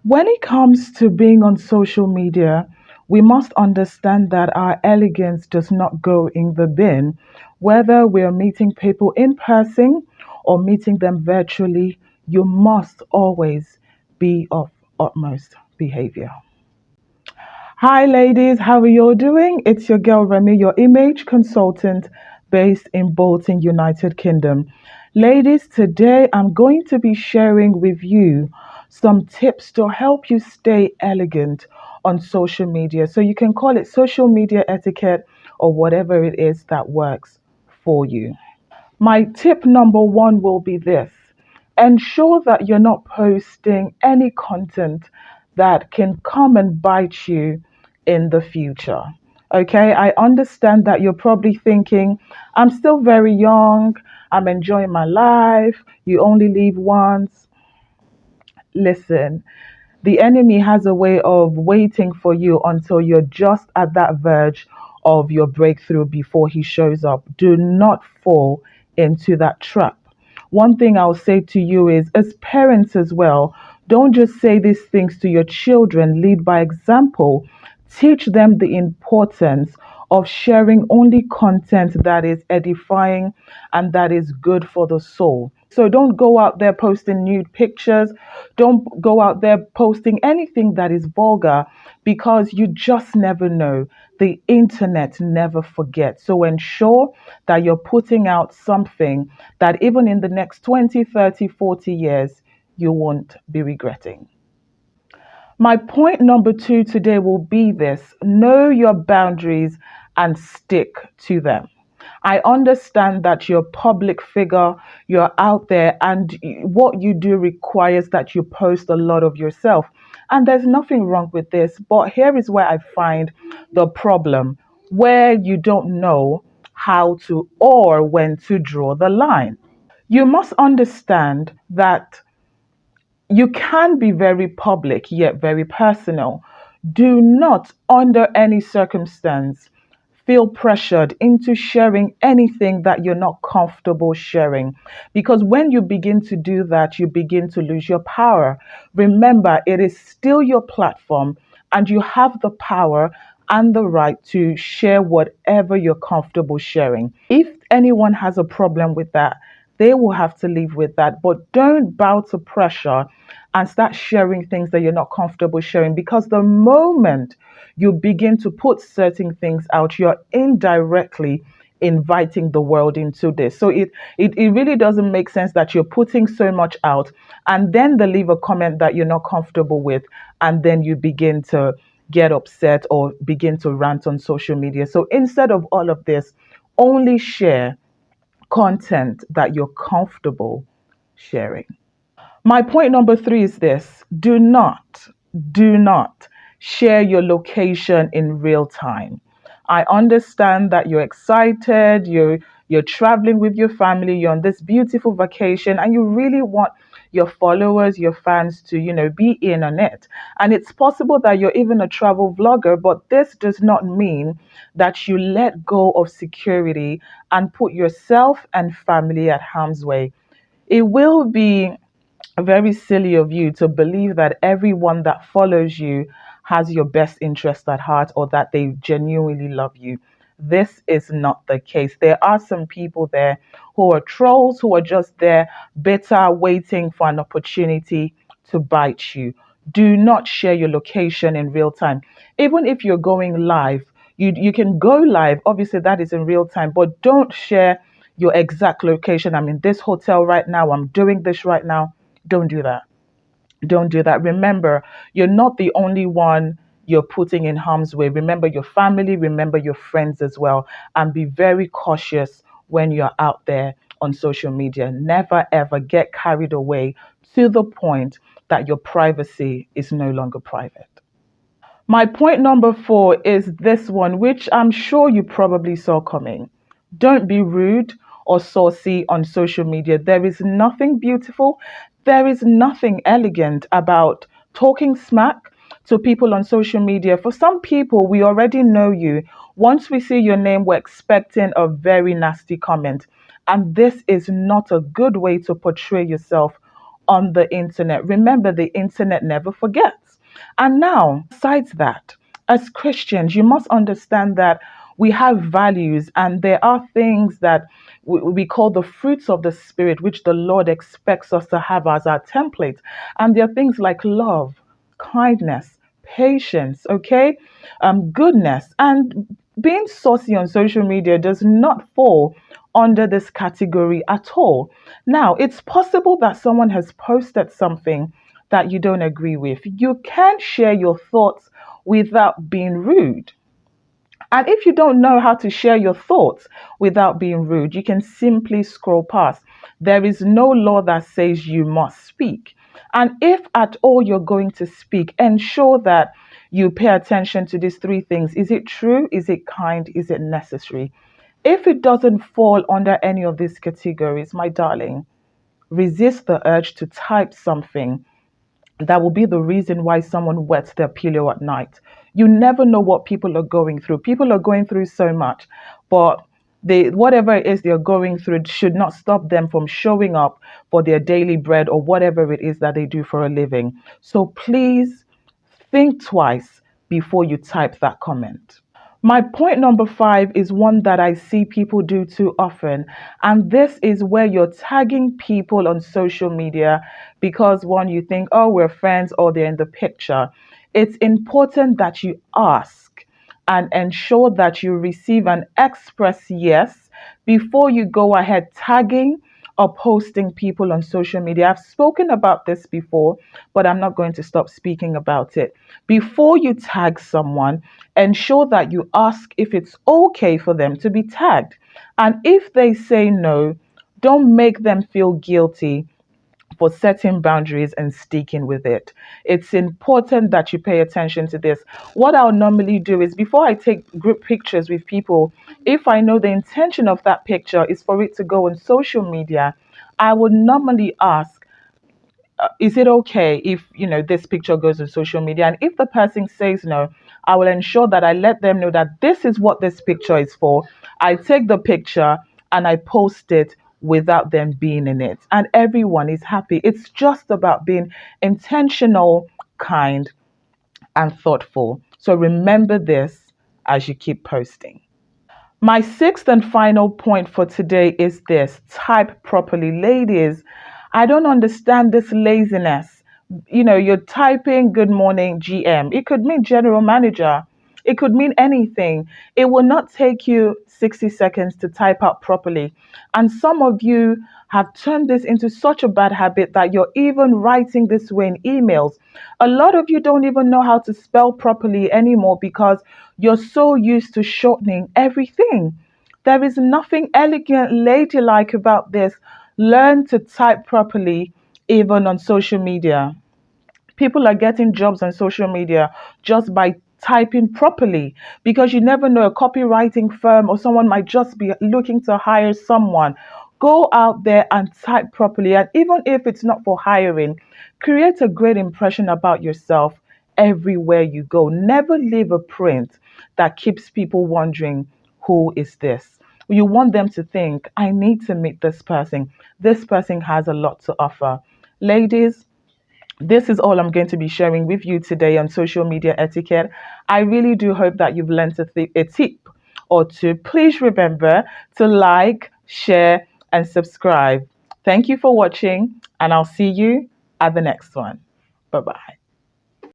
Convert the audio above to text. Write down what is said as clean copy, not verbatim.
When it comes to being on social media, we must understand that our elegance does not go in the bin, whether we are meeting people in person or meeting them virtually. You must always be of utmost behavior. Hi, ladies, how are you all doing? It's your girl Remy, your image consultant based in Bolton, United Kingdom. Ladies, today I'm going to be sharing with you some tips to help you stay elegant on social media. So you can call it social media etiquette or whatever it is that works for you. My tip number one will be this: ensure that you're not posting any content that can come and bite you in the future. Okay, I understand that you're probably thinking, I'm still very young, I'm enjoying my life, you only live once. Listen, the enemy has a way of waiting for you until you're just at that verge of your breakthrough before he shows up. Do not fall into that trap. One thing I'll say to you is, as parents as well, don't just say these things to your children, lead by example. Teach them the importance of sharing only content that is edifying and that is good for the soul. So don't go out there posting nude pictures. Don't go out there posting anything that is vulgar, because you just never know. The internet never forgets. So ensure that you're putting out something that even in the next 20, 30, 40 years, you won't be regretting. My point number two today will be this: know your boundaries and stick to them. I understand that you're a public figure, you're out there, and what you do requires that you post a lot of yourself. And there's nothing wrong with this, but here is where I find the problem: where you don't know how to or when to draw the line. You must understand that you can be very public yet very personal. Do not, under any circumstance, feel pressured into sharing anything that you're not comfortable sharing. Because when you begin to do that, you begin to lose your power. Remember, it is still your platform, and you have the power and the right to share whatever you're comfortable sharing. If anyone has a problem with that, they will have to live with that. But don't bow to pressure and start sharing things that you're not comfortable sharing, because the moment you begin to put certain things out, you're indirectly inviting the world into this. So it really doesn't make sense that you're putting so much out and then they leave a comment that you're not comfortable with, and then you begin to get upset or begin to rant on social media. So instead of all of this, only share content that you're comfortable sharing. My point number three is this: do not share your location in real time. I understand that you're excited, you're traveling with your family, you're on this beautiful vacation, and you really want your followers, your fans to, be in on it. And it's possible that you're even a travel vlogger, but this does not mean that you let go of security and put yourself and family at harm's way. It will be very silly of you to believe that everyone that follows you has your best interest at heart or that they genuinely love you. This is not the case. There are some people there who are trolls, who are just there, bitter, waiting for an opportunity to bite you. Do not share your location in real time. Even if you're going live, you can go live. Obviously, that is in real time, but don't share your exact location. I'm in this hotel right now. I'm doing this right now. Don't do that. Don't do that. Remember, you're not the only one you're putting in harm's way. Remember your family, remember your friends as well, and be very cautious when you're out there on social media. Never ever get carried away to the point that your privacy is no longer private. My point number four is this one, which I'm sure you probably saw coming. Don't be rude or saucy on social media. There is nothing beautiful, there is nothing elegant about talking smack to people on social media. For some people, we already know you. Once we see your name, we're expecting a very nasty comment. And this is not a good way to portray yourself on the internet. Remember, the internet never forgets. And now, besides that, as Christians, you must understand that we have values, and there are things that we call the fruits of the Spirit, which the Lord expects us to have as our template. And there are things like love, kindness, patience, okay, goodness. And being saucy on social media does not fall under this category at all. Now, it's possible that someone has posted something that you don't agree with. You can share your thoughts without being rude. And if you don't know how to share your thoughts without being rude, you can simply scroll past. There is no law that says you must speak. And if at all you're going to speak, ensure that you pay attention to these three things. Is it true? Is it kind? Is it necessary? If it doesn't fall under any of these categories, my darling, resist the urge to type something that will be the reason why someone wets their pillow at night. You never know what people are going through. People are going through so much, but whatever it is they're going through should not stop them from showing up for their daily bread or whatever it is that they do for a living. So please think twice before you type that comment. My point number 5 is one that I see people do too often. And this is where you're tagging people on social media because one, you think, oh, we're friends or they're in the picture. It's important that you ask and ensure that you receive an express yes before you go ahead tagging or posting people on social media. I've spoken about this before, but I'm not going to stop speaking about it. Before you tag someone, ensure that you ask if it's okay for them to be tagged. And if they say no, don't make them feel guilty for setting boundaries and sticking with it. It's important that you pay attention to this. What I'll normally do is before I take group pictures with people, if I know the intention of that picture is for it to go on social media, I would normally ask, is it okay if this picture goes on social media? And if the person says no, I will ensure that I let them know that this is what this picture is for. I take the picture and I post it without them being in it, and everyone is happy. It's just about being intentional, kind, and thoughtful. So remember this as you keep posting. My sixth and final point for today is this: type properly. Ladies, I don't understand this laziness. You're typing good morning GM. It could mean general manager. It could mean anything. It will not take you 60 seconds to type out properly. And some of you have turned this into such a bad habit that you're even writing this way in emails. A lot of you don't even know how to spell properly anymore because you're so used to shortening everything. There is nothing elegant, ladylike about this. Learn to type properly, even on social media. People are getting jobs on social media just by typing properly because you never know, a copywriting firm or someone might just be looking to hire someone. Go out there and type properly, and even if it's not for hiring, create a great impression about yourself everywhere you go. Never leave a print that keeps people wondering, who is this? You want them to think, I need to meet this person. This person has a lot to offer. Ladies, this is all I'm going to be sharing with you today on social media etiquette. I really do hope that you've learned a tip or two. Please remember to like, share, and subscribe. Thank you for watching, and I'll see you at the next one. Bye-bye.